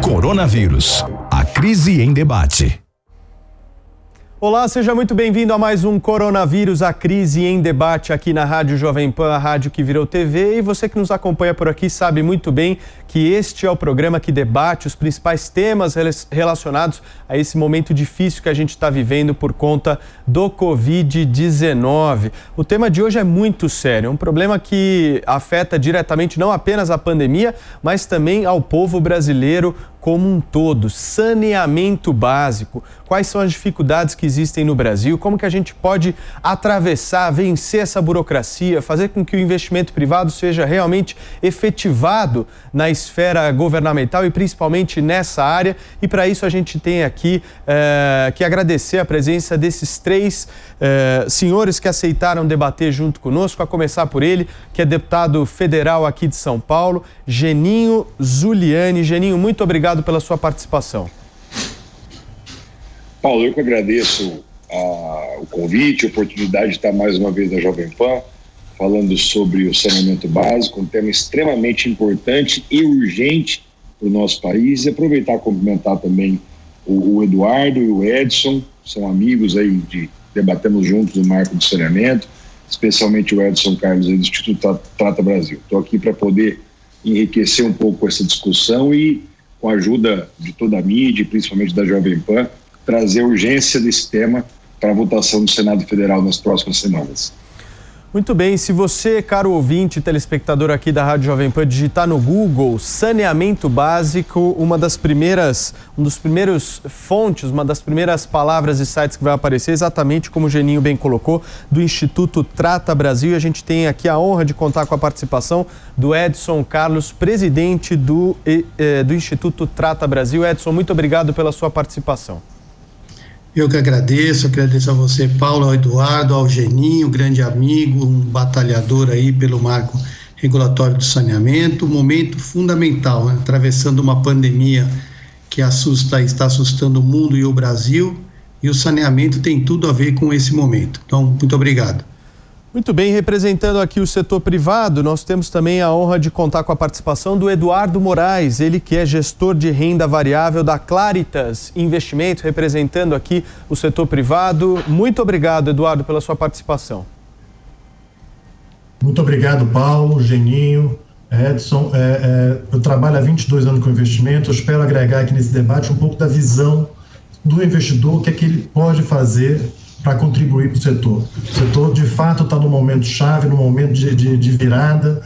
Coronavírus, a crise em debate. Olá, seja muito bem-vindo a mais um Coronavírus, a crise em debate aqui na Rádio Jovem Pan, a rádio que virou TV. E você que nos acompanha por aqui sabe muito bem que este é o programa que debate os principais temas relacionados a esse momento difícil que a gente está vivendo por conta do Covid-19. O tema de hoje é muito sério, um problema que afeta diretamente não apenas a pandemia, mas também ao povo brasileiro como um todo. Saneamento básico. Quais são as dificuldades que existem no Brasil? Como que a gente pode atravessar, vencer essa burocracia, fazer com que o investimento privado seja realmente efetivado na esfera governamental e principalmente nessa área? E para isso a gente tem aqui que agradecer a presença desses três senhores que aceitaram debater junto conosco, a começar por ele, que é deputado federal aqui de São Paulo, Geninho Zuliani. Geninho, muito obrigado pela sua participação. Paulo, eu que agradeço o convite, a oportunidade de estar mais uma vez na Jovem Pan, falando sobre o saneamento básico, um tema extremamente importante e urgente para o nosso país, e aproveitar e cumprimentar também o Eduardo e o Edson, são amigos aí, debatemos juntos o marco do saneamento, especialmente o Edson Carlos aí do Instituto Trata Brasil. Estou aqui para poder enriquecer um pouco essa discussão e, com a ajuda de toda a mídia, principalmente da Jovem Pan, trazer urgência desse tema para a votação do Senado Federal nas próximas semanas. Muito bem, se você, caro ouvinte, telespectador aqui da Rádio Jovem Pan, digitar no Google saneamento básico, uma das primeiras palavras e sites que vai aparecer, exatamente como o Geninho bem colocou, do Instituto Trata Brasil. E a gente tem aqui a honra de contar com a participação do Edson Carlos, presidente do Instituto Trata Brasil. Edson, muito obrigado pela sua participação. Eu que agradeço a você, Paulo, ao Eduardo, ao Geninho, grande amigo, um batalhador aí pelo marco regulatório do saneamento, um momento fundamental, né? Atravessando uma pandemia que está assustando o mundo e o Brasil, e o saneamento tem tudo a ver com esse momento. Então, muito obrigado. Muito bem, representando aqui o setor privado, nós temos também a honra de contar com a participação do Eduardo Moraes, ele que é gestor de renda variável da Claritas Investimentos, representando aqui o setor privado. Muito obrigado, Eduardo, pela sua participação. Muito obrigado, Paulo, Geninho, Edson. Eu trabalho há 22 anos com investimento, eu espero agregar aqui nesse debate um pouco da visão do investidor, o que é que ele pode fazer para contribuir para o setor. O setor, de fato, está num momento chave, num momento de virada.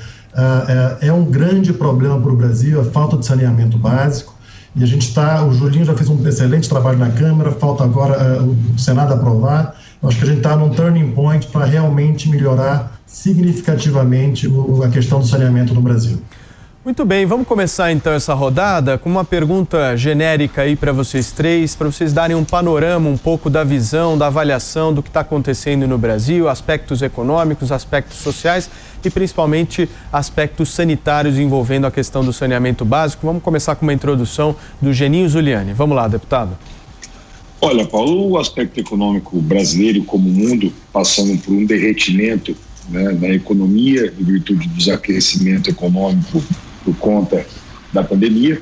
É um grande problema para o Brasil, a falta de saneamento básico. E a gente o Julinho já fez um excelente trabalho na Câmara, falta agora o Senado aprovar. Eu acho que a gente está num turning point para realmente melhorar significativamente a questão do saneamento no Brasil. Muito bem, vamos começar então essa rodada com uma pergunta genérica aí para vocês três, para vocês darem um panorama um pouco da visão, da avaliação do que está acontecendo no Brasil, aspectos econômicos, aspectos sociais e principalmente aspectos sanitários envolvendo a questão do saneamento básico. Vamos começar com uma introdução do Geninho Zuliani. Vamos lá, deputado. Olha, Paulo, o aspecto econômico brasileiro como o mundo passando por um derretimento, né, na economia em virtude do desaquecimento econômico por conta da pandemia.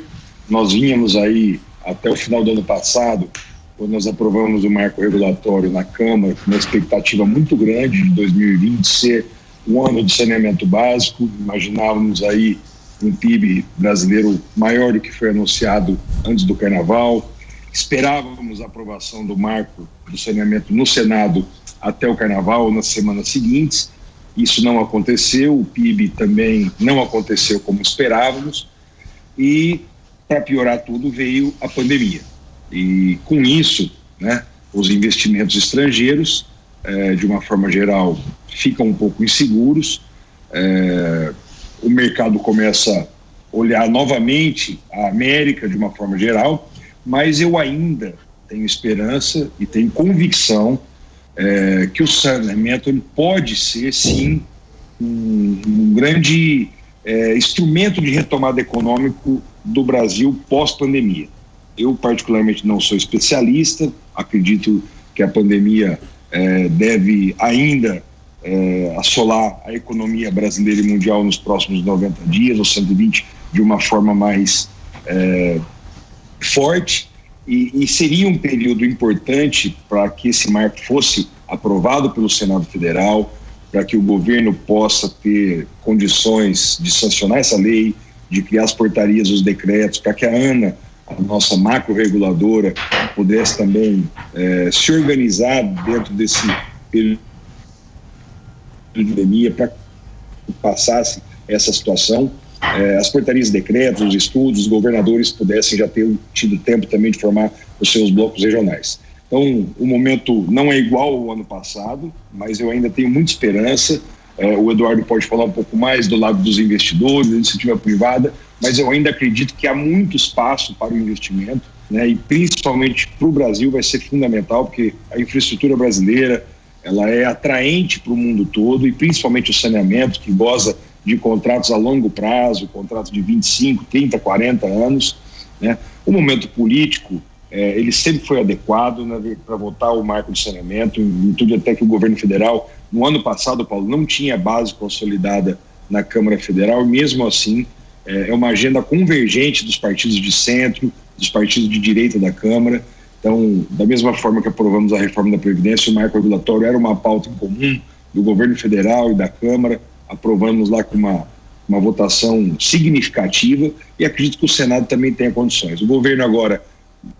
Nós vínhamos aí até o final do ano passado, quando nós aprovamos o marco regulatório na Câmara, com uma expectativa muito grande de 2020 ser um ano de saneamento básico. Imaginávamos aí um PIB brasileiro maior do que foi anunciado antes do Carnaval. Esperávamos a aprovação do marco do saneamento no Senado até o Carnaval, nas semanas seguintes. Isso não aconteceu, o PIB também não aconteceu como esperávamos e, para piorar tudo, veio a pandemia. E com isso, né, os investimentos estrangeiros, de uma forma geral, ficam um pouco inseguros, o mercado começa a olhar novamente a América de uma forma geral, mas eu ainda tenho esperança e tenho convicção que o saneamento ele pode ser, sim, um grande instrumento de retomada econômico do Brasil pós-pandemia. Eu, particularmente, não sou especialista, acredito que a pandemia deve ainda assolar a economia brasileira e mundial nos próximos 90 dias, ou 120, de uma forma mais forte e seria um período importante para que esse marco fosse aprovado pelo Senado Federal, para que o governo possa ter condições de sancionar essa lei, de criar as portarias, os decretos, para que a ANA, a nossa macro-reguladora, pudesse também se organizar dentro desse período de pandemia para que passasse essa situação. As portarias, decretos, os estudos, os governadores pudessem já ter tido tempo também de formar os seus blocos regionais. Então, o momento não é igual ao ano passado, mas eu ainda tenho muita esperança. O Eduardo pode falar um pouco mais do lado dos investidores, da iniciativa privada, mas eu ainda acredito que há muito espaço para o investimento, né? E principalmente para o Brasil vai ser fundamental, porque a infraestrutura brasileira ela é atraente para o mundo todo, e principalmente o saneamento, que goza de contratos a longo prazo, contratos de 25, 30, 40 anos, né? O momento político, ele sempre foi adequado, né, para votar o marco de saneamento, em tudo até que o governo federal, no ano passado, Paulo, não tinha base consolidada na Câmara Federal, e mesmo assim é uma agenda convergente dos partidos de centro, dos partidos de direita da Câmara. Então, da mesma forma que aprovamos a reforma da Previdência, o marco regulatório era uma pauta em comum do governo federal e da Câmara, aprovamos lá com uma votação significativa, e acredito que o Senado também tenha condições. O governo agora,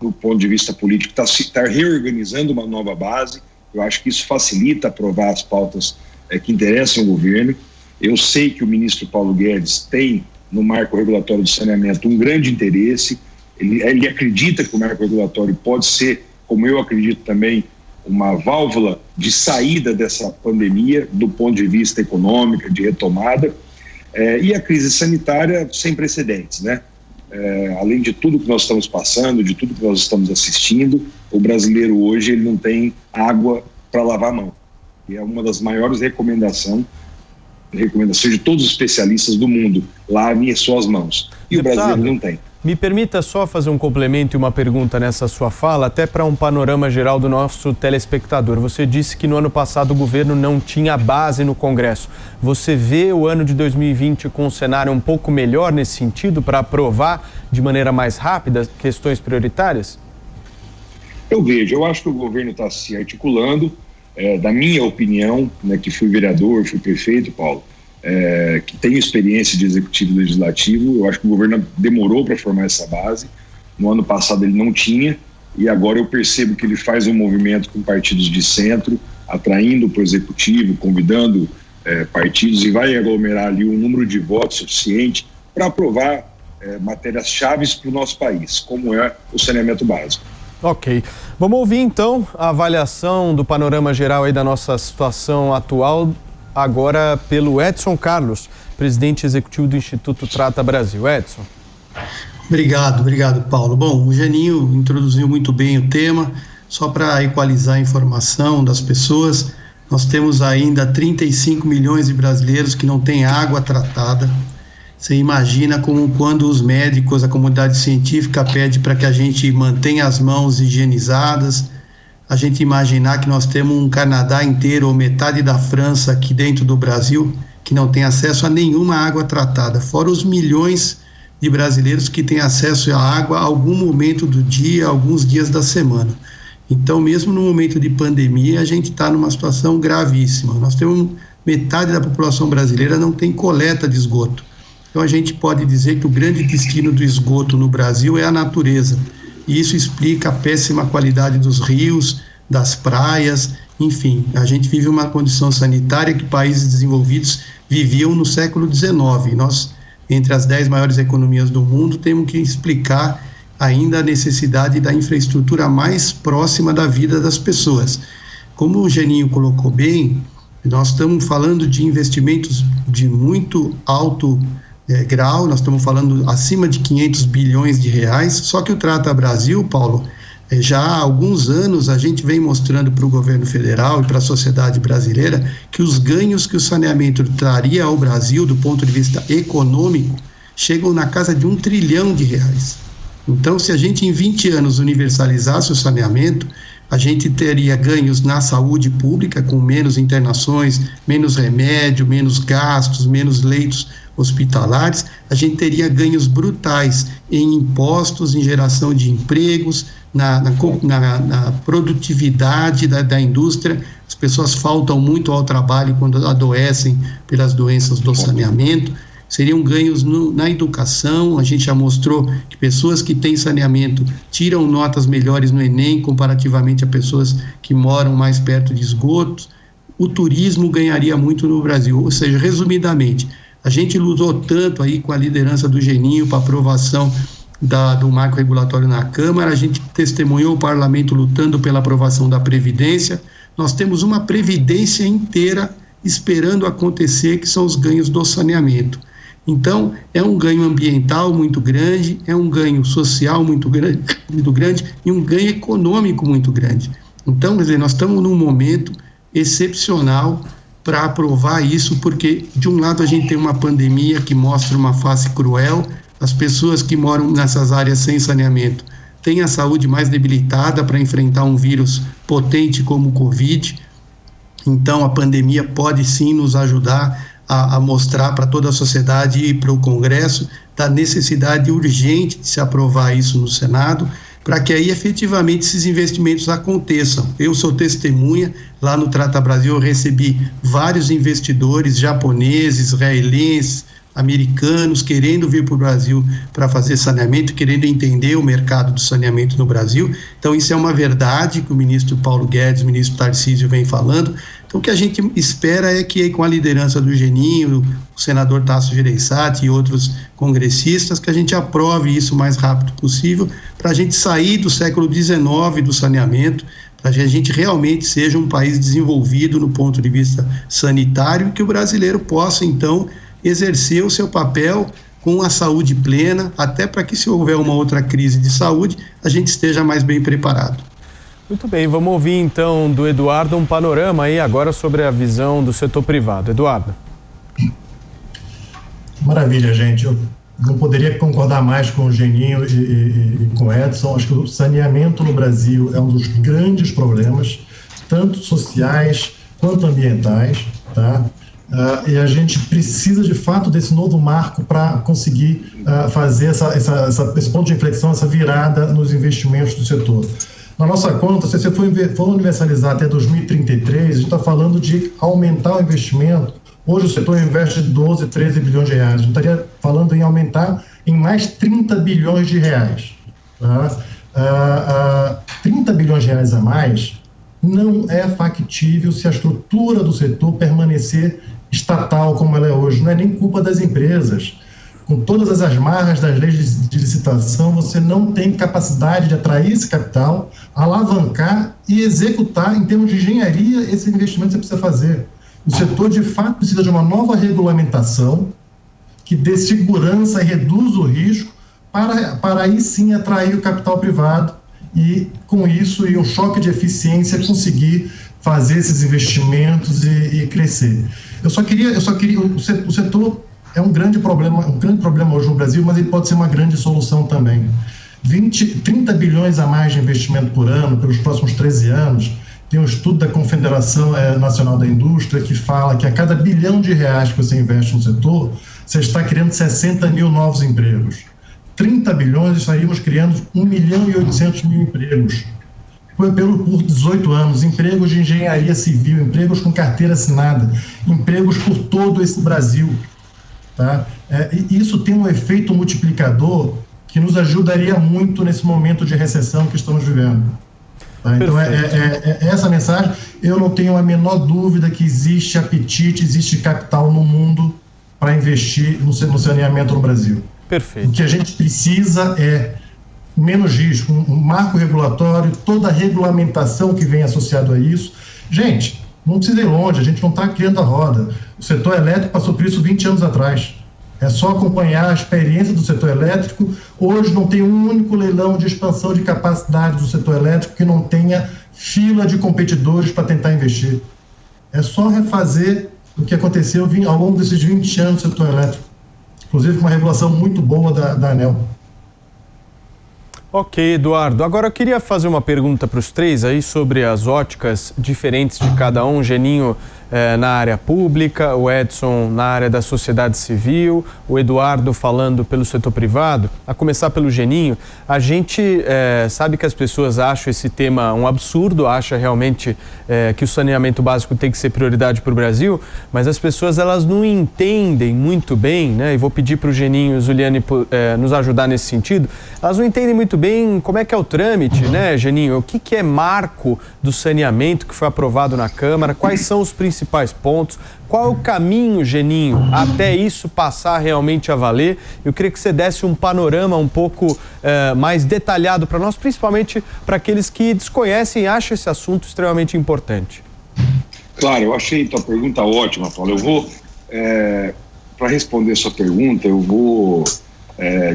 do ponto de vista político, está reorganizando uma nova base. Eu acho que isso facilita aprovar as pautas que interessam o governo. Eu sei que o ministro Paulo Guedes tem no marco regulatório do saneamento um grande interesse. Ele acredita que o marco regulatório pode ser, como eu acredito também, uma válvula de saída dessa pandemia do ponto de vista econômico, de retomada, e a crise sanitária sem precedentes, né? Além de tudo que nós estamos passando, de tudo que nós estamos assistindo, o brasileiro hoje ele não tem água para lavar a mão. E é uma das maiores recomendações de todos os especialistas do mundo: lavem as suas mãos. E o brasileiro não tem. Me permita só fazer um complemento e uma pergunta nessa sua fala, até para um panorama geral do nosso telespectador. Você disse que no ano passado o governo não tinha base no Congresso. Você vê o ano de 2020 com um cenário um pouco melhor nesse sentido, para aprovar de maneira mais rápida questões prioritárias? Eu vejo, eu acho que o governo está se articulando. Da minha opinião, né, que fui vereador, fui prefeito, Paulo, que tem experiência de executivo legislativo, eu acho que o governo demorou para formar essa base. No ano passado ele não tinha, e agora eu percebo que ele faz um movimento com partidos de centro, atraindo para o executivo, convidando partidos, e vai aglomerar ali um número de votos suficiente para aprovar matérias-chave para o nosso país, como é o saneamento básico. Ok. Vamos ouvir então a avaliação do panorama geral aí da nossa situação atual, agora pelo Edson Carlos, presidente executivo do Instituto Trata Brasil. Edson. Obrigado, Paulo. Bom, o Geninho introduziu muito bem o tema. Só para equalizar a informação das pessoas, nós temos ainda 35 milhões de brasileiros que não têm água tratada. Você imagina como quando os médicos, a comunidade científica pede para que a gente mantenha as mãos higienizadas, a gente imaginar que nós temos um Canadá inteiro ou metade da França aqui dentro do Brasil que não tem acesso a nenhuma água tratada, fora os milhões de brasileiros que têm acesso à água a algum momento do dia, alguns dias da semana. Então, mesmo no momento de pandemia, a gente está numa situação gravíssima. Nós temos metade da população brasileira não tem coleta de esgoto. Então, a gente pode dizer que o grande destino do esgoto no Brasil é a natureza. E isso explica a péssima qualidade dos rios, das praias, enfim. A gente vive uma condição sanitária que países desenvolvidos viviam no século XIX. Nós, entre as 10 maiores economias do mundo, temos que explicar ainda a necessidade da infraestrutura mais próxima da vida das pessoas. Como o Geninho colocou bem, nós estamos falando de investimentos de muito alto grau, nós estamos falando acima de 500 bilhões de reais, só que o Trata Brasil, Paulo, já há alguns anos a gente vem mostrando para o governo federal e para a sociedade brasileira que os ganhos que o saneamento traria ao Brasil do ponto de vista econômico chegam na casa de 1 trilhão de reais. Então, se a gente em 20 anos universalizasse o saneamento, a gente teria ganhos na saúde pública, com menos internações, menos remédio, menos gastos, menos leitos hospitalares, a gente teria ganhos brutais em impostos, em geração de empregos, na produtividade da indústria. As pessoas faltam muito ao trabalho quando adoecem pelas doenças do saneamento. Seriam ganhos na educação. A gente já mostrou que pessoas que têm saneamento tiram notas melhores no Enem comparativamente a pessoas que moram mais perto de esgotos. O turismo ganharia muito no Brasil. Ou seja, resumidamente, a gente lutou tanto aí com a liderança do Geninho para aprovação do marco regulatório na Câmara, a gente testemunhou o parlamento lutando pela aprovação da Previdência. Nós temos uma Previdência inteira esperando acontecer, que são os ganhos do saneamento. Então, é um ganho ambiental muito grande, é um ganho social muito grande e um ganho econômico muito grande. Então, quer dizer, nós estamos num momento excepcional para aprovar isso, porque, de um lado, a gente tem uma pandemia que mostra uma face cruel. As pessoas que moram nessas áreas sem saneamento têm a saúde mais debilitada para enfrentar um vírus potente como o Covid. Então, a pandemia pode sim nos ajudar a mostrar para toda a sociedade e para o Congresso da necessidade urgente de se aprovar isso no Senado, para que aí efetivamente esses investimentos aconteçam. Eu sou testemunha, lá no Trata Brasil eu recebi vários investidores japoneses, israelenses, americanos querendo vir para o Brasil para fazer saneamento, querendo entender o mercado do saneamento no Brasil. Então isso é uma verdade que o ministro Paulo Guedes, o ministro Tarcísio vem falando. Então o que a gente espera é que com a liderança do Geninho, o senador Tasso Gereissati e outros congressistas, que a gente aprove isso o mais rápido possível, para a gente sair do século XIX do saneamento, para que a gente realmente seja um país desenvolvido no ponto de vista sanitário e que o brasileiro possa então exercer o seu papel com a saúde plena, até para que, se houver uma outra crise de saúde, a gente esteja mais bem preparado. Muito bem, vamos ouvir então do Eduardo um panorama aí agora sobre a visão do setor privado. Eduardo. Maravilha, gente. Eu não poderia concordar mais com o Geninho e com o Edson. Acho que o saneamento no Brasil é um dos grandes problemas, tanto sociais quanto ambientais, tá? E a gente precisa, de fato, desse novo marco para conseguir fazer esse ponto de inflexão, essa virada nos investimentos do setor. Na nossa conta, se você for universalizar até 2033, a gente está falando de aumentar o investimento. Hoje o setor investe 12, 13 bilhões de reais. A gente estaria falando em aumentar em mais 30 bilhões de reais. Tá? 30 bilhões de reais a mais não é factível se a estrutura do setor permanecer estatal como ela é hoje. Não é nem culpa das empresas. Com todas as marras das leis de licitação, você não tem capacidade de atrair esse capital, alavancar e executar, em termos de engenharia, esse investimento que você precisa fazer. O setor, de fato, precisa de uma nova regulamentação que dê segurança e reduza o risco para aí sim atrair o capital privado e, com isso, e um choque de eficiência, conseguir fazer esses investimentos e crescer. Eu só queria, o setor é um grande problema hoje no Brasil, mas ele pode ser uma grande solução também. 30 bilhões a mais de investimento por ano, pelos próximos 13 anos, tem um estudo da Confederação Nacional da Indústria que fala que a cada R$ 1 bilhão que você investe no setor, você está criando 60 mil novos empregos. 30 bilhões, estaríamos criando 1.800.000 empregos. Por 18 anos, empregos de engenharia civil, empregos com carteira assinada, empregos por todo esse Brasil. Tá? E isso tem um efeito multiplicador que nos ajudaria muito nesse momento de recessão que estamos vivendo. Tá? Então, essa mensagem. Eu não tenho a menor dúvida que existe apetite, existe capital no mundo para investir no saneamento no Brasil. Perfeito. O que a gente precisa é menos risco, um marco regulatório, toda a regulamentação que vem associado a isso. Gente, não precisa ir longe, a gente não está criando a roda. O setor elétrico passou por isso 20 anos atrás. É só acompanhar a experiência do setor elétrico. Hoje não tem um único leilão de expansão de capacidade do setor elétrico que não tenha fila de competidores para tentar investir. É só refazer o que aconteceu ao longo desses 20 anos do setor elétrico. Inclusive com uma regulação muito boa da ANEEL. Ok, Eduardo. Agora eu queria fazer uma pergunta para os três aí sobre as óticas diferentes de cada um. Geninho na área pública, o Edson na área da sociedade civil, o Eduardo falando pelo setor privado. A começar pelo Geninho, a gente sabe que as pessoas acham esse tema um absurdo, acham realmente que o saneamento básico tem que ser prioridade para o Brasil, mas as pessoas elas não entendem muito bem, né? E vou pedir para o Geninho e o Zuliani nos ajudar nesse sentido. Elas não entendem muito bem como é que é o trâmite, né, Geninho? O que é marco do saneamento que foi aprovado na Câmara? Quais são os principais pontos? Qual é o caminho, Geninho, até isso passar realmente a valer? Eu queria que você desse um panorama um pouco mais detalhado para nós, principalmente para aqueles que desconhecem e acham esse assunto extremamente importante. Claro, eu achei tua pergunta ótima, Paulo. Eu vou, para responder a sua pergunta, eu vou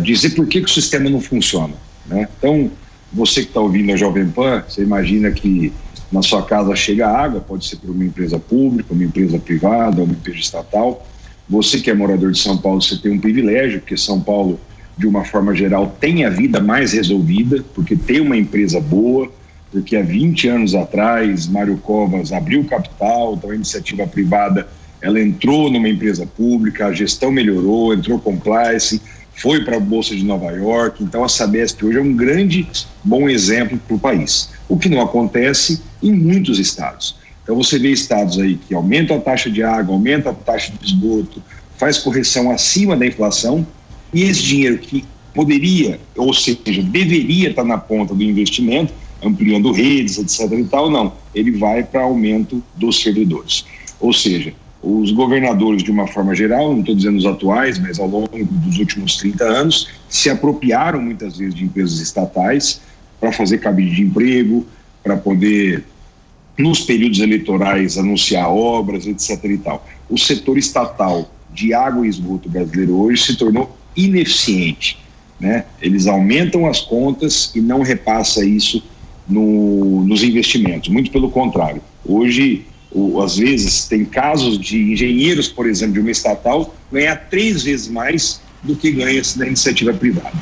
dizer por que o sistema não funciona, né? Então, você que está ouvindo a Jovem Pan, você imagina que na sua casa chega água, pode ser por uma empresa pública, uma empresa privada, uma empresa estatal. Você que é morador de São Paulo, você tem um privilégio, porque São Paulo, de uma forma geral, tem a vida mais resolvida, porque tem uma empresa boa, porque há 20 anos atrás, Mário Covas abriu capital, então a iniciativa privada, ela entrou numa empresa pública, a gestão melhorou, entrou compliance, foi para a Bolsa de Nova York. Então a Sabesp hoje é um grande, bom exemplo para o país. O que não acontece em muitos estados. Então você vê estados aí que aumentam a taxa de água, aumentam a taxa de esgoto, faz correção acima da inflação, e esse dinheiro que poderia, ou seja, deveria estar na ponta do investimento, ampliando redes, etc. e tal, não. Ele vai para aumento dos servidores. Ou seja, os governadores, de uma forma geral, não estou dizendo os atuais, mas ao longo dos últimos 30 anos, se apropriaram muitas vezes de empresas estatais para fazer cabide de emprego, para poder, nos períodos eleitorais, anunciar obras, etc. e tal. O setor estatal de água e esgoto brasileiro hoje se tornou ineficiente, né? Eles aumentam as contas e não repassa isso nos investimentos, muito pelo contrário. Hoje, às vezes, tem casos de engenheiros, por exemplo, de uma estatal, ganhar 3 vezes mais do que ganha na iniciativa privada.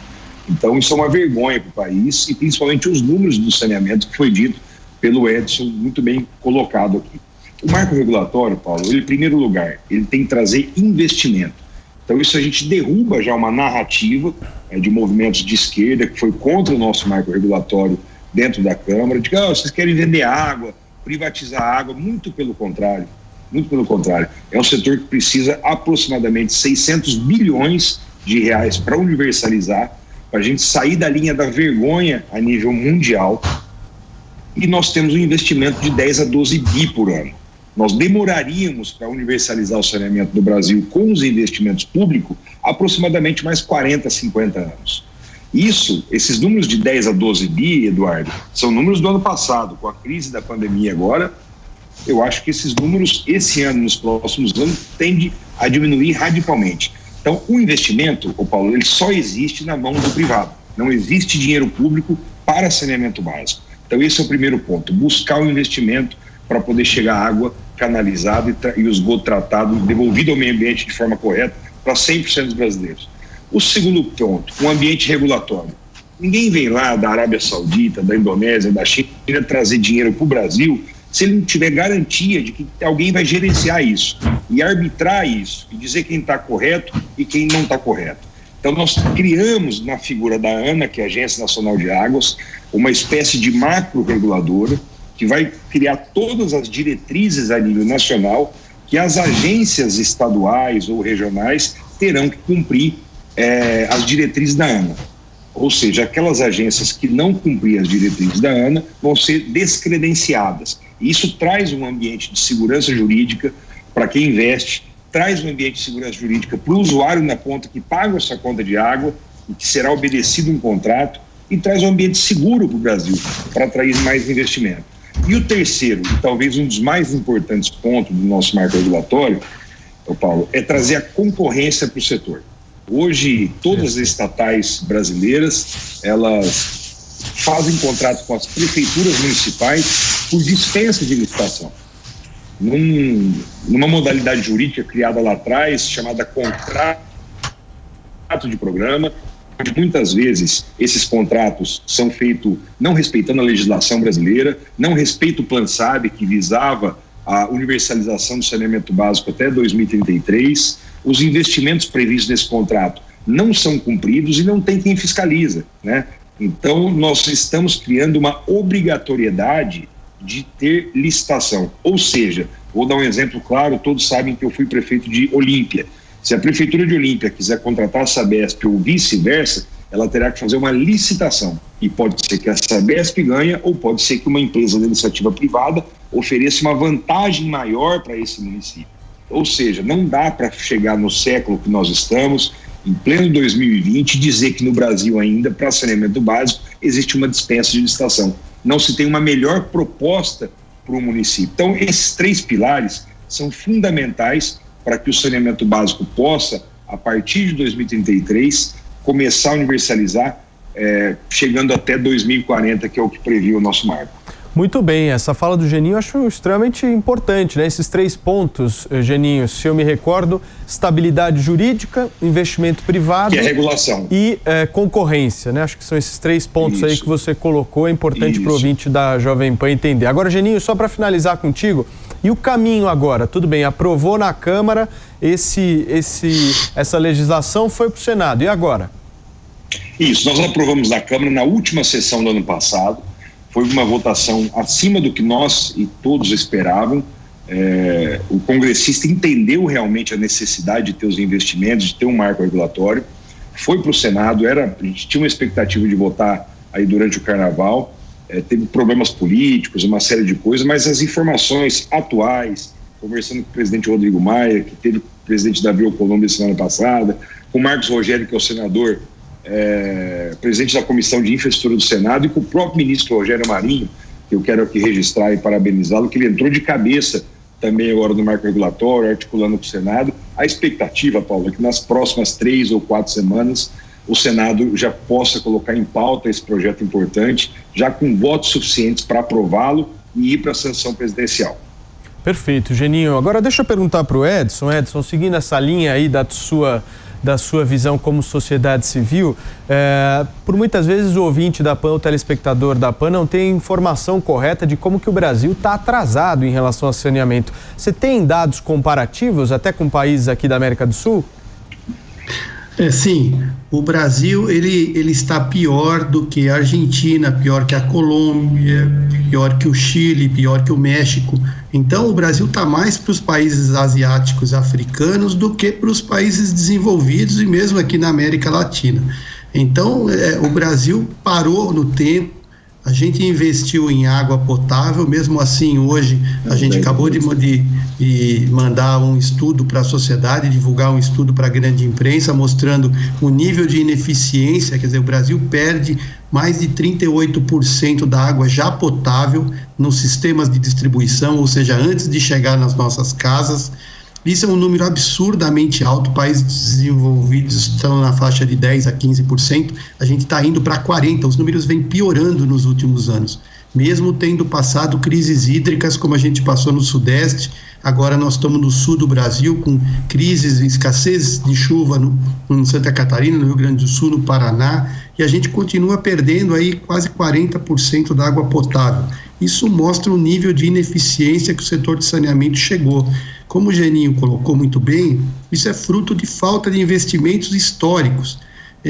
Então, isso é uma vergonha para o país, e principalmente os números do saneamento, que foi dito pelo Edson, muito bem colocado aqui. O marco regulatório, Paulo, ele, em primeiro lugar, ele tem que trazer investimento. Então, isso a gente derruba já uma narrativa de movimentos de esquerda que foi contra o nosso marco regulatório dentro da Câmara, de que vocês querem vender água, privatizar a água. Muito pelo contrário, muito pelo contrário. É um setor que precisa aproximadamente 600 bilhões de reais para universalizar, para a gente sair da linha da vergonha a nível mundial, e nós temos um investimento de 10 a 12 bi por ano. Nós demoraríamos para universalizar o saneamento do Brasil com os investimentos públicos aproximadamente mais 40, 50 anos. Esses números de 10 a 12 bi, Eduardo, são números do ano passado. Com a crise da pandemia agora, eu acho que esses números, esse ano, nos próximos anos, tendem a diminuir radicalmente. Então, o investimento, Paulo, ele só existe na mão do privado. Não existe dinheiro público para saneamento básico. Então, esse é o primeiro ponto, buscar o investimento para poder chegar a água canalizada e o esgoto tratado, devolvido ao meio ambiente de forma correta para 100% dos brasileiros. O segundo ponto, um ambiente regulatório. Ninguém vem lá da Arábia Saudita, da Indonésia, da China, trazer dinheiro para o Brasil se ele não tiver garantia de que alguém vai gerenciar isso e arbitrar isso e dizer quem está correto e quem não está correto. Então, nós criamos na figura da ANA, que é a Agência Nacional de Águas, uma espécie de macro-reguladora que vai criar todas as diretrizes a nível nacional que as agências estaduais ou regionais terão que cumprir as diretrizes da ANA. Ou seja, aquelas agências que não cumprem as diretrizes da ANA vão ser descredenciadas. E isso traz um ambiente de segurança jurídica para quem investe, traz um ambiente de segurança jurídica para o usuário na ponta que paga essa conta de água e que será obedecido um contrato, e traz um ambiente seguro para o Brasil, para atrair mais investimento. E o terceiro, e talvez um dos mais importantes pontos do nosso marco regulatório, Paulo, é trazer a concorrência para o setor. Hoje, todas as estatais brasileiras, elas fazem contratos com as prefeituras municipais por dispensa de licitação. Numa modalidade jurídica criada lá atrás, chamada contrato de programa, onde muitas vezes esses contratos são feitos não respeitando a legislação brasileira, não respeita o Plan SAB, que visava a universalização do saneamento básico até 2033, os investimentos previstos nesse contrato não são cumpridos e não tem quem fiscaliza, né? Então, nós estamos criando uma obrigatoriedade de ter licitação. Ou seja, vou dar um exemplo claro, todos sabem que eu fui prefeito de Olímpia. Se a Prefeitura de Olímpia quiser contratar a Sabesp ou vice-versa, ela terá que fazer uma licitação. E pode ser que a Sabesp ganhe ou pode ser que uma empresa de iniciativa privada ofereça uma vantagem maior para esse município. Ou seja, não dá para chegar no século que nós estamos, em pleno 2020, dizer que no Brasil ainda, para saneamento básico, existe uma dispensa de licitação. Não se tem uma melhor proposta para o município. Então, esses 3 pilares são fundamentais para que o saneamento básico possa, a partir de 2033, começar a universalizar, chegando até 2040, que é o que previu o nosso marco. Muito bem, essa fala do Geninho eu acho extremamente importante, né? Esses 3 pontos, Geninho, se eu me recordo, estabilidade jurídica, investimento privado... Que é regulação. E concorrência, né? Acho que são esses 3 pontos Isso. aí que você colocou, é importante para o ouvinte da Jovem Pan entender. Agora, Geninho, só para finalizar contigo, e o caminho agora? Tudo bem, aprovou na Câmara, essa legislação foi para o Senado, e agora? Isso, nós aprovamos na Câmara na última sessão do ano passado. Foi uma votação acima do que nós e todos esperavam. O congressista entendeu realmente a necessidade de ter os investimentos, de ter um marco regulatório. Foi para o Senado, a gente tinha uma expectativa de votar aí durante o Carnaval. Teve problemas políticos, uma série de coisas, mas as informações atuais, conversando com o presidente Rodrigo Maia, que teve o presidente Davi Alcolumbre semana passada, com o Marcos Rogério, que é o senador, presidente da Comissão de Infraestrutura do Senado, e com o próprio ministro Rogério Marinho, que eu quero aqui registrar e parabenizá-lo, que ele entrou de cabeça também agora no marco regulatório, articulando com o Senado. A expectativa, Paulo, é que nas próximas 3 ou 4 semanas o Senado já possa colocar em pauta esse projeto importante, já com votos suficientes para aprová-lo e ir para a sanção presidencial. Perfeito, Geninho. Agora deixa eu perguntar para o Edson. Edson, seguindo essa linha aí da sua visão como sociedade civil, por muitas vezes o ouvinte da PAN, o telespectador da PAN, não tem informação correta de como que o Brasil está atrasado em relação ao saneamento. Você tem dados comparativos até com países aqui da América do Sul? Sim, o Brasil ele está pior do que a Argentina, pior que a Colômbia, pior que o Chile, pior que o México. Então o Brasil está mais para os países asiáticos, africanos, do que para os países desenvolvidos e mesmo aqui na América Latina. Então o Brasil parou no tempo. A gente investiu em água potável, mesmo assim hoje a gente acabou de mandar um estudo para a sociedade, divulgar um estudo para a grande imprensa, mostrando o nível de ineficiência. Quer dizer, o Brasil perde mais de 38% da água já potável nos sistemas de distribuição, ou seja, antes de chegar nas nossas casas. Isso é um número absurdamente alto. Países desenvolvidos estão na faixa de 10% a 15%, a gente está indo para 40%, os números vêm piorando nos últimos anos. Mesmo tendo passado crises hídricas, como a gente passou no Sudeste, agora nós estamos no sul do Brasil, com crises, escassez de chuva em Santa Catarina, no Rio Grande do Sul, no Paraná, e a gente continua perdendo aí quase 40% da água potável. Isso mostra o nível de ineficiência que o setor de saneamento chegou. Como o Geninho colocou muito bem, isso é fruto de falta de investimentos históricos,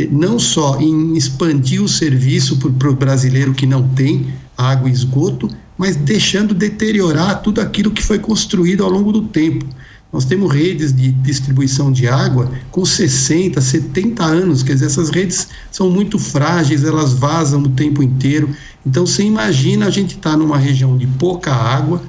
não só em expandir o serviço para o brasileiro que não tem água e esgoto, mas deixando deteriorar tudo aquilo que foi construído ao longo do tempo. Nós temos redes de distribuição de água com 60, 70 anos, quer dizer, essas redes são muito frágeis, elas vazam o tempo inteiro. Então, você imagina a gente estar numa região de pouca água,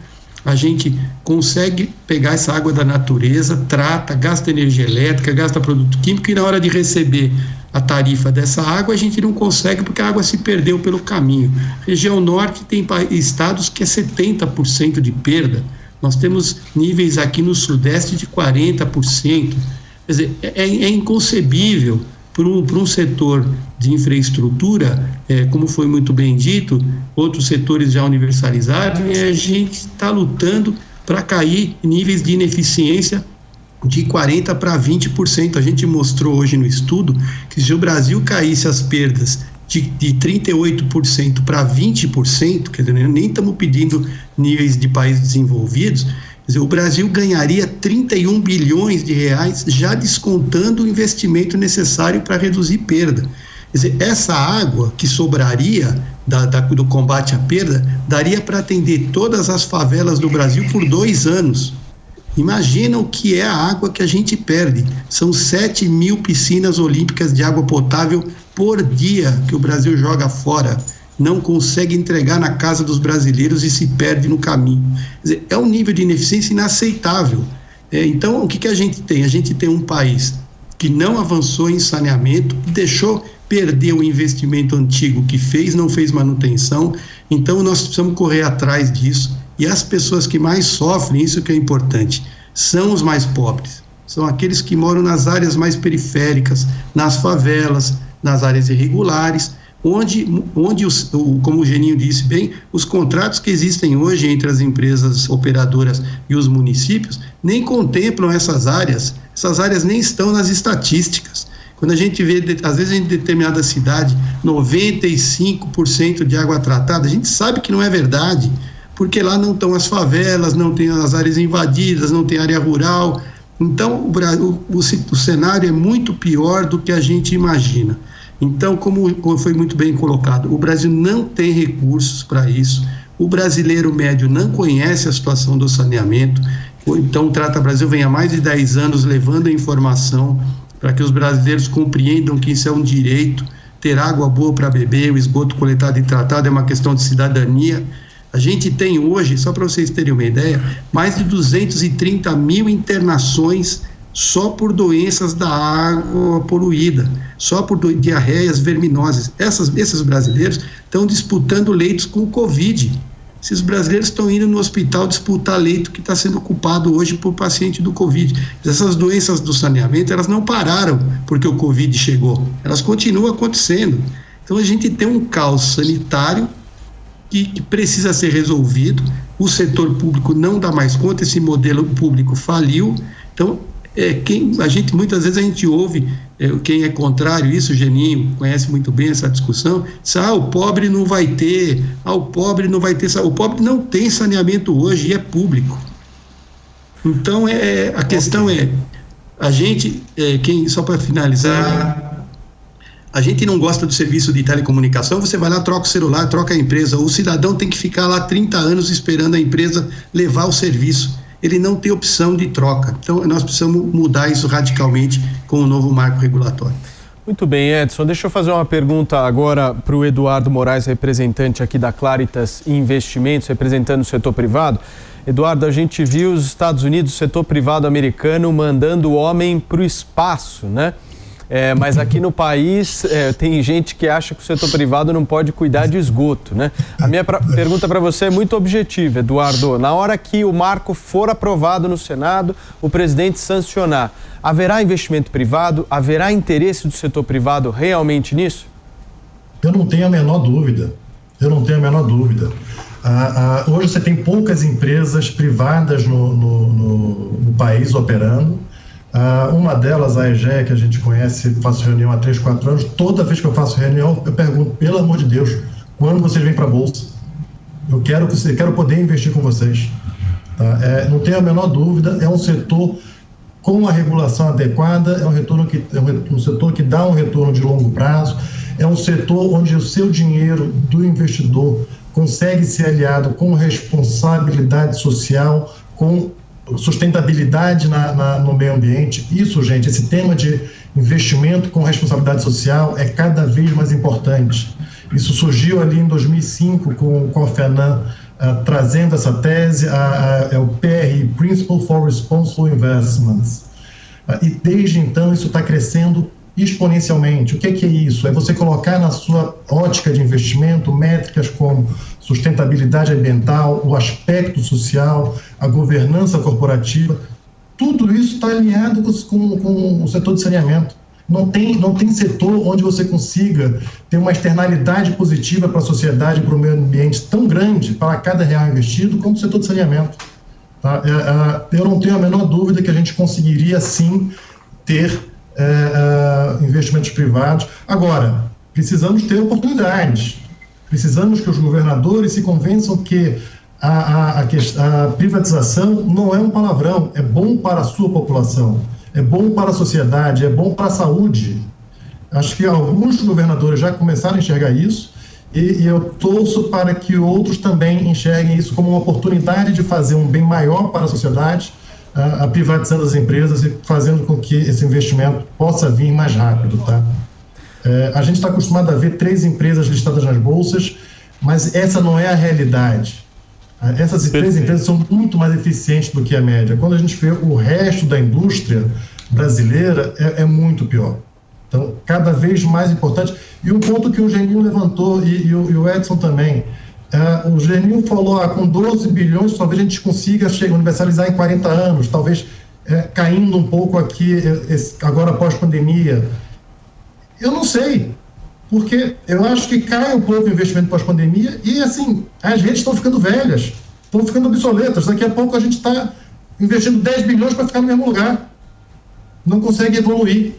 a gente consegue pegar essa água da natureza, trata, gasta energia elétrica, gasta produto químico, e na hora de receber a tarifa dessa água a gente não consegue porque a água se perdeu pelo caminho. Região norte tem estados que é 70% de perda. Nós temos níveis aqui no Sudeste de 40%. Quer dizer, é inconcebível para um setor de infraestrutura, como foi muito bem dito, outros setores já universalizados, e a gente está lutando para cair em níveis de ineficiência de 40% para 20%. A gente mostrou hoje no estudo que se o Brasil caísse as perdas de 38% para 20%, quer dizer, nem estamos pedindo níveis de países desenvolvidos, quer dizer, o Brasil ganharia 31 bilhões de reais já descontando o investimento necessário para reduzir perda. Quer dizer, essa água que sobraria do combate à perda daria para atender todas as favelas do Brasil por 2 anos. Imagina o que é a água que a gente perde. São 7 mil piscinas olímpicas de água potável por dia que o Brasil joga fora. Não consegue entregar na casa dos brasileiros e se perde no caminho. Quer dizer, é um nível de ineficiência inaceitável. Então, o que a gente tem? A gente tem um país que não avançou em saneamento, deixou perder o investimento antigo que fez, não fez manutenção. Então, nós precisamos correr atrás disso. E as pessoas que mais sofrem, isso que é importante, são os mais pobres. São aqueles que moram nas áreas mais periféricas, nas favelas, nas áreas irregulares, onde como o Geninho disse bem, os contratos que existem hoje entre as empresas operadoras e os municípios nem contemplam essas áreas nem estão nas estatísticas. Quando a gente vê, às vezes em determinada cidade, 95% de água tratada, a gente sabe que não é verdade, porque lá não estão as favelas, não tem as áreas invadidas, não tem área rural. Então, o cenário é muito pior do que a gente imagina. Então, como foi muito bem colocado, o Brasil não tem recursos para isso, o brasileiro médio não conhece a situação do saneamento. Então, o Trata Brasil vem há mais de 10 anos levando a informação para que os brasileiros compreendam que isso é um direito, ter água boa para beber, o esgoto coletado e tratado é uma questão de cidadania. A gente tem hoje, só para vocês terem uma ideia, mais de 230 mil internações só por doenças da água poluída, só por diarreias verminosas. Esses brasileiros estão disputando leitos com o Covid. Esses brasileiros estão indo no hospital disputar leito que está sendo ocupado hoje por paciente do Covid. Essas doenças do saneamento, elas não pararam porque o Covid chegou, elas continuam acontecendo. Então a gente tem um caos sanitário que precisa ser resolvido. O setor público não dá mais conta, esse modelo público faliu. Então, muitas vezes a gente ouve quem é contrário a isso, o Geninho conhece muito bem essa discussão, diz, o pobre não vai ter, o pobre não tem saneamento hoje e é público. Então, a questão a gente, só para finalizar, a gente não gosta do serviço de telecomunicação, você vai lá, troca o celular, troca a empresa, o cidadão tem que ficar lá 30 anos esperando a empresa levar o serviço. Ele não tem opção de troca. Então, nós precisamos mudar isso radicalmente com o novo marco regulatório. Muito bem, Edson. Deixa eu fazer uma pergunta agora para o Eduardo Moraes, representante aqui da Claritas Investimentos, representando o setor privado. Eduardo, a gente viu os Estados Unidos, o setor privado americano, mandando o homem para o espaço, né? Mas aqui no país tem gente que acha que o setor privado não pode cuidar de esgoto, né? A minha pergunta para você é muito objetiva, Eduardo. Na hora que o marco for aprovado no Senado, o presidente sancionar, haverá investimento privado? Haverá interesse do setor privado realmente nisso? Eu não tenho a menor dúvida. Hoje você tem poucas empresas privadas no país operando. Uma delas, a EGEA, que a gente conhece, faço reunião há 3, 4 anos, toda vez que eu faço reunião, eu pergunto, pelo amor de Deus, quando vocês vêm para a Bolsa? Eu quero poder investir com vocês. Tá? Não tenho a menor dúvida, é um setor com a regulação adequada, é um setor que dá um retorno de longo prazo, é um setor onde o seu dinheiro do investidor consegue ser aliado com responsabilidade social, com sustentabilidade no meio ambiente. Isso, gente, esse tema de investimento com responsabilidade social é cada vez mais importante. Isso surgiu ali em 2005 com a FENAM trazendo essa tese, é o PRI, Principle for Responsible Investments. E desde então isso está crescendo exponencialmente. O que é isso? É você colocar na sua ótica de investimento métricas como sustentabilidade ambiental, o aspecto social, a governança corporativa. Tudo isso está alinhado com o setor de saneamento. Não tem setor onde você consiga ter uma externalidade positiva para a sociedade, para o meio ambiente tão grande para cada real investido como o setor de saneamento. Tá? Eu não tenho a menor dúvida que a gente conseguiria sim ter investimentos privados. Agora, precisamos ter oportunidades. Precisamos que os governadores se convençam que a privatização não é um palavrão, é bom para a sua população, é bom para a sociedade, é bom para a saúde. Acho que alguns governadores já começaram a enxergar isso e eu torço para que outros também enxerguem isso como uma oportunidade de fazer um bem maior para a sociedade, privatizando as empresas e fazendo com que esse investimento possa vir mais rápido, tá? A gente está acostumado a ver 3 empresas listadas nas bolsas, mas essa não é a realidade. Essas 3 empresas são muito mais eficientes do que a média. Quando a gente vê o resto da indústria brasileira, é muito pior. Então, cada vez mais importante. E um ponto que o Geninho levantou, e o Edson também, o Geninho falou, com 12 bilhões, talvez a gente consiga universalizar em 40 anos, talvez caindo um pouco aqui, agora pós-pandemia. Eu não sei, porque eu acho que cai um pouco o investimento pós-pandemia e, assim, as redes estão ficando velhas, estão ficando obsoletas. Daqui a pouco a gente está investindo 10 bilhões para ficar no mesmo lugar. Não consegue evoluir.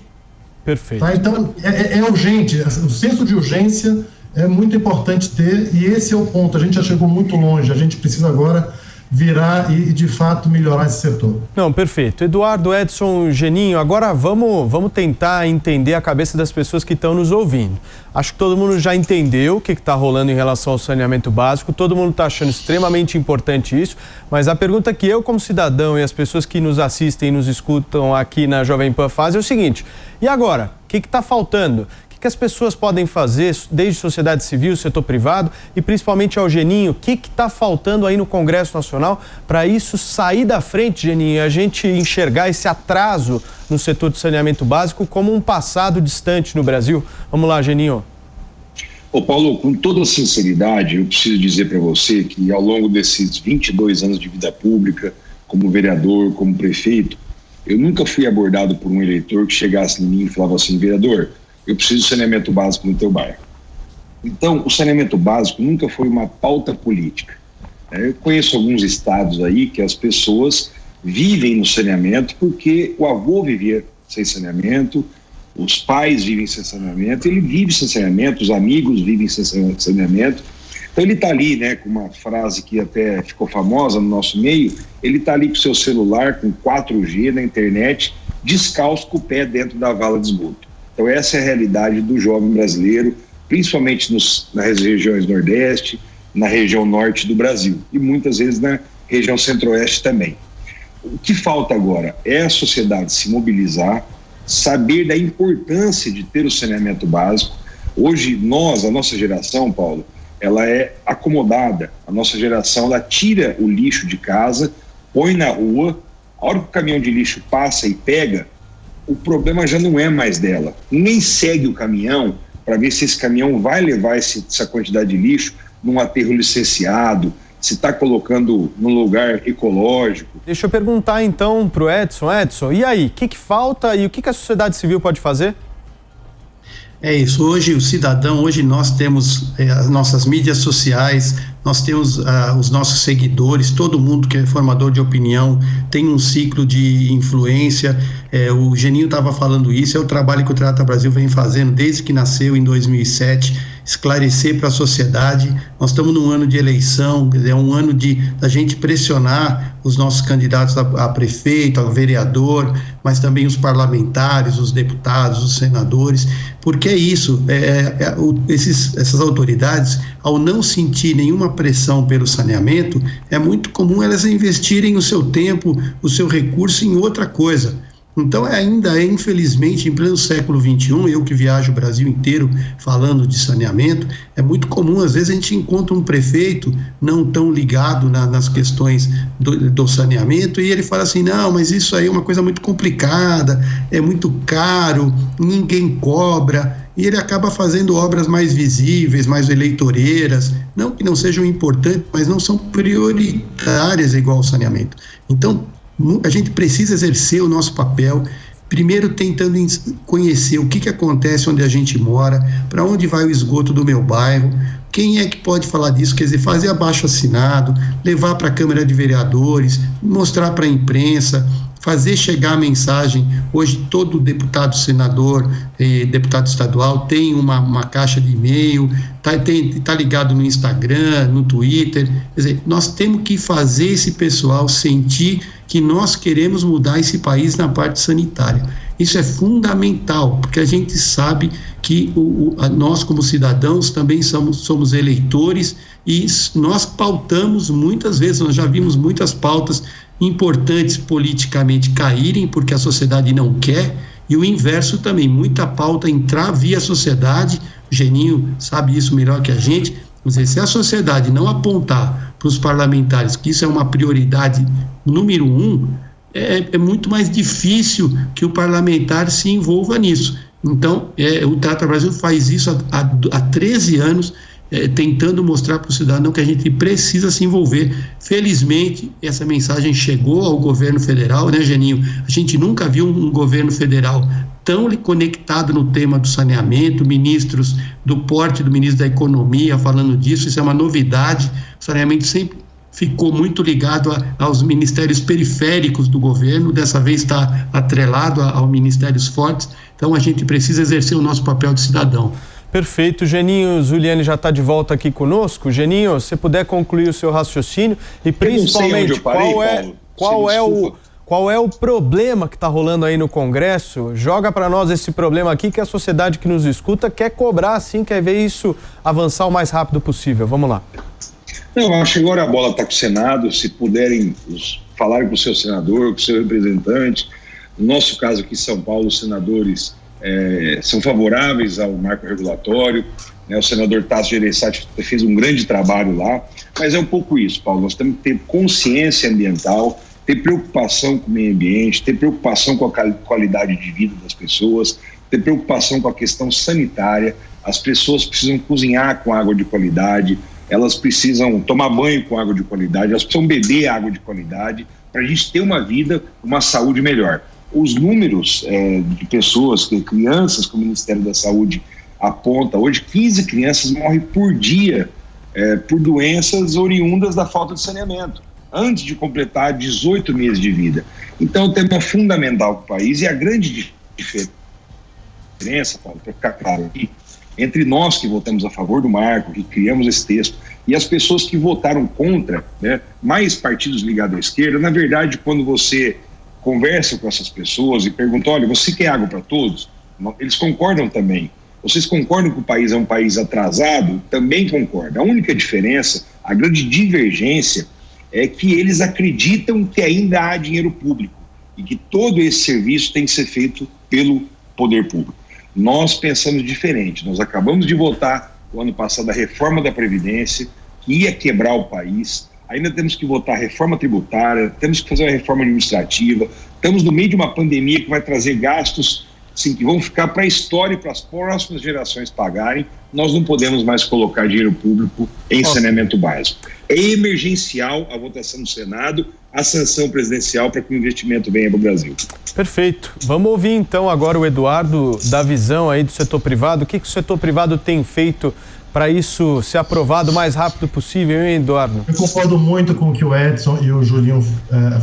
Perfeito. Tá? Então, é urgente. O senso de urgência é muito importante ter, e esse é o ponto. A gente já chegou muito longe, a gente precisa agora virar e de fato melhorar esse setor. Não, perfeito. Eduardo, Edson, Geninho, agora vamos tentar entender a cabeça das pessoas que estão nos ouvindo. Acho que todo mundo já entendeu o que está rolando em relação ao saneamento básico, todo mundo está achando extremamente importante isso, mas a pergunta que eu, como cidadão, e as pessoas que nos assistem e nos escutam aqui na Jovem Pan fazem é o seguinte: e agora? O que está faltando? O que as pessoas podem fazer, desde sociedade civil, setor privado, e principalmente ao Geninho, o que está faltando aí no Congresso Nacional para isso sair da frente, Geninho, e a gente enxergar esse atraso no setor de saneamento básico como um passado distante no Brasil? Vamos lá, Geninho. Ô Paulo, com toda sinceridade, eu preciso dizer para você que ao longo desses 22 anos de vida pública, como vereador, como prefeito, eu nunca fui abordado por um eleitor que chegasse em mim e falava assim: vereador, eu preciso de saneamento básico no teu bairro. Então, o saneamento básico nunca foi uma pauta política. Eu conheço alguns estados aí que as pessoas vivem no saneamento porque o avô vivia sem saneamento, os pais vivem sem saneamento, ele vive sem saneamento, os amigos vivem sem saneamento. Então ele está ali, né, com uma frase que até ficou famosa no nosso meio, ele está ali com o seu celular, com 4G na internet, descalço com o pé dentro da vala de esgoto. Então essa é a realidade do jovem brasileiro, principalmente nas regiões Nordeste, na região Norte do Brasil e muitas vezes na região Centro-Oeste também. O que falta agora é a sociedade se mobilizar, saber da importância de ter o saneamento básico. Hoje a nossa geração, Paulo, ela é acomodada, a nossa geração, ela tira o lixo de casa, põe na rua, a hora que o caminhão de lixo passa e pega, o problema já não é mais dela. Ninguém segue o caminhão para ver se esse caminhão vai levar essa quantidade de lixo num aterro licenciado, se está colocando num lugar ecológico. Deixa eu perguntar então para o Edson. Edson, e aí, o que falta e o que a sociedade civil pode fazer? É isso, hoje o cidadão, hoje nós temos as nossas mídias sociais, nós temos os nossos seguidores, todo mundo que é formador de opinião tem um ciclo de influência. O Geninho estava falando isso, é o trabalho que o Trata Brasil vem fazendo desde que nasceu em 2007, esclarecer para a sociedade. Nós estamos num ano de eleição, é um ano da gente pressionar os nossos candidatos a prefeito, a vereador, mas também os parlamentares, os deputados, os senadores, porque é isso, essas autoridades, ao não sentir nenhuma pressão pelo saneamento, é muito comum elas investirem o seu tempo, o seu recurso em outra coisa. Então ainda infelizmente, em pleno século XXI, eu que viajo o Brasil inteiro falando de saneamento, é muito comum, às vezes a gente encontra um prefeito não tão ligado nas questões do saneamento e ele fala assim: não, mas isso aí é uma coisa muito complicada, é muito caro, ninguém cobra, e ele acaba fazendo obras mais visíveis, mais eleitoreiras, não que não sejam importantes, mas não são prioritárias igual ao saneamento. Então, a gente precisa exercer o nosso papel, primeiro tentando conhecer o que acontece onde a gente mora, para onde vai o esgoto do meu bairro, quem é que pode falar disso, quer dizer, fazer abaixo-assinado, levar para a Câmara de Vereadores, mostrar para a imprensa, fazer chegar a mensagem. Hoje todo deputado, senador, deputado estadual tem uma caixa de e-mail, tá ligado no Instagram, no Twitter. Quer dizer, nós temos que fazer esse pessoal sentir que nós queremos mudar esse país na parte sanitária. Isso é fundamental, porque a gente sabe que nós, como cidadãos, também somos eleitores e nós pautamos muitas vezes, nós já vimos muitas pautas importantes politicamente caírem porque a sociedade não quer, e o inverso também, muita pauta entrar via sociedade. O Geninho sabe isso melhor que a gente. Se a sociedade não apontar para os parlamentares que isso é uma prioridade número 1, é muito mais difícil que o parlamentar se envolva nisso. Então, o Trata Brasil faz isso há 13 anos, tentando mostrar para o cidadão que a gente precisa se envolver. Felizmente, essa mensagem chegou ao governo federal, né, Geninho? A gente nunca viu um governo federal tão conectado no tema do saneamento, ministros do porte do ministro da Economia falando disso, isso é uma novidade. O saneamento sempre ficou muito ligado aos ministérios periféricos do governo, dessa vez está atrelado aos ministérios fortes, então a gente precisa exercer o nosso papel de cidadão. Perfeito, Geninho. Zuliane já está de volta aqui conosco. Geninho, se puder concluir o seu raciocínio e principalmente qual é o problema que está rolando aí no Congresso? Joga para nós esse problema aqui que a sociedade que nos escuta quer cobrar, assim, quer ver isso avançar o mais rápido possível. Vamos lá. Não, acho que agora a bola está com o Senado, se puderem falar com o seu senador, com o seu representante. No nosso caso aqui em São Paulo, os senadores são favoráveis ao marco regulatório, né? O senador Tasso Gereissati fez um grande trabalho lá, mas é um pouco isso, Paulo, nós temos que ter consciência ambiental, ter preocupação com o meio ambiente, ter preocupação com a qualidade de vida das pessoas, ter preocupação com a questão sanitária. As pessoas precisam cozinhar com água de qualidade, elas precisam tomar banho com água de qualidade, elas precisam beber água de qualidade para a gente ter uma vida, uma saúde melhor. Os números de pessoas, crianças que o Ministério da Saúde aponta, hoje 15 crianças morrem por dia por doenças oriundas da falta de saneamento, antes de completar 18 meses de vida. Então, o tema fundamental para o país e a grande diferença, Paulo, para ficar claro aqui, entre nós que votamos a favor do marco, que criamos esse texto, e as pessoas que votaram contra, né, mais partidos ligados à esquerda, na verdade, quando você conversa com essas pessoas e pergunta, olha, você quer água para todos? Eles concordam também. Vocês concordam que o país é um país atrasado? Também concordam. A única diferença, a grande divergência, é que eles acreditam que ainda há dinheiro público e que todo esse serviço tem que ser feito pelo poder público. Nós pensamos diferente. Nós acabamos de votar o ano passado a reforma da Previdência, que ia quebrar o país. Ainda temos que votar a reforma tributária, temos que fazer uma reforma administrativa. Estamos no meio de uma pandemia que vai trazer gastos assim, que vão ficar para a história e para as próximas gerações pagarem. Nós não podemos mais colocar dinheiro público em saneamento básico. É emergencial a votação do Senado, a sanção presidencial para que o investimento venha para o Brasil. Perfeito. Vamos ouvir então agora o Eduardo da visão aí do setor privado. O que o setor privado tem feito para isso ser aprovado o mais rápido possível, hein, Eduardo? Eu concordo muito com o que o Edson e o Julinho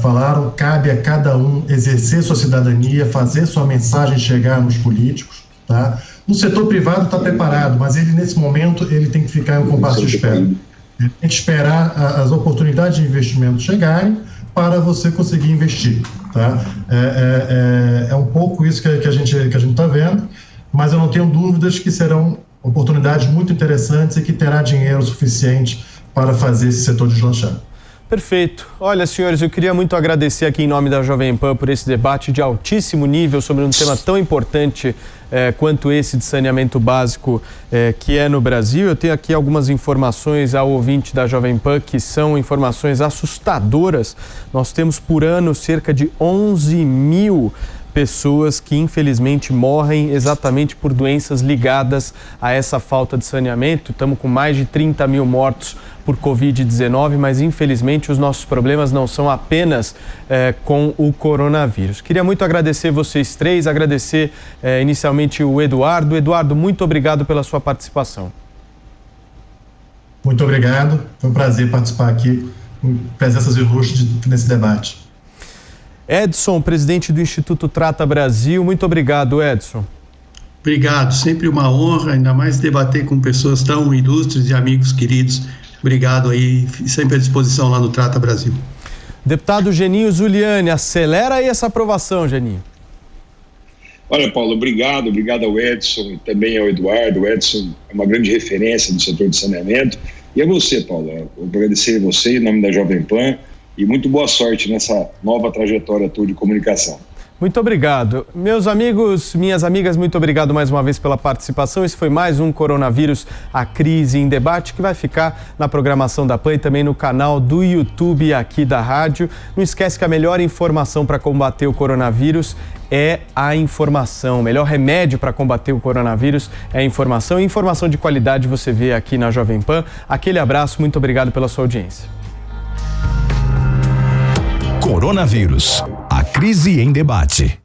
falaram. Cabe a cada um exercer sua cidadania, fazer sua mensagem chegar nos políticos, tá? O setor privado está preparado, mas ele, nesse momento, ele tem que ficar em um compasso de espera. Ele tem que esperar as oportunidades de investimento chegarem para você conseguir investir, tá? É um pouco isso que a gente está vendo, mas eu não tenho dúvidas que serão oportunidades muito interessantes e que terá dinheiro suficiente para fazer esse setor deslanchar. Perfeito. Olha, senhores, eu queria muito agradecer aqui em nome da Jovem Pan por esse debate de altíssimo nível sobre um tema tão importante quanto esse de saneamento básico que é no Brasil. Eu tenho aqui algumas informações ao ouvinte da Jovem Pan que são informações assustadoras. Nós temos por ano cerca de 11 mil pessoas que infelizmente morrem exatamente por doenças ligadas a essa falta de saneamento. Estamos com mais de 30 mil mortos por Covid-19, mas infelizmente os nossos problemas não são apenas com o coronavírus. Queria muito agradecer vocês três, agradecer inicialmente o Eduardo. Eduardo, muito obrigado pela sua participação. Muito obrigado, foi um prazer participar aqui com presenças ilustres nesse debate. Edson, presidente do Instituto Trata Brasil. Muito obrigado, Edson. Obrigado, sempre uma honra, ainda mais debater com pessoas tão ilustres e amigos queridos. Obrigado aí, sempre à disposição lá no Trata Brasil. Deputado Geninho Zuliani, acelera aí essa aprovação, Geninho. Olha, Paulo, obrigado ao Edson e também ao Eduardo. O Edson é uma grande referência no setor de saneamento. E a você, Paulo, eu agradecer a você em nome da Jovem Pan e muito boa sorte nessa nova trajetória tua de comunicação. Muito obrigado. Meus amigos, minhas amigas, muito obrigado mais uma vez pela participação. Esse foi mais um Coronavírus, a Crise em Debate, que vai ficar na programação da PAN e também no canal do YouTube aqui da rádio. Não esquece que a melhor informação para combater o coronavírus é a informação. O melhor remédio para combater o coronavírus é a informação. E informação de qualidade você vê aqui na Jovem Pan. Aquele abraço, muito obrigado pela sua audiência. Coronavírus, a crise em debate.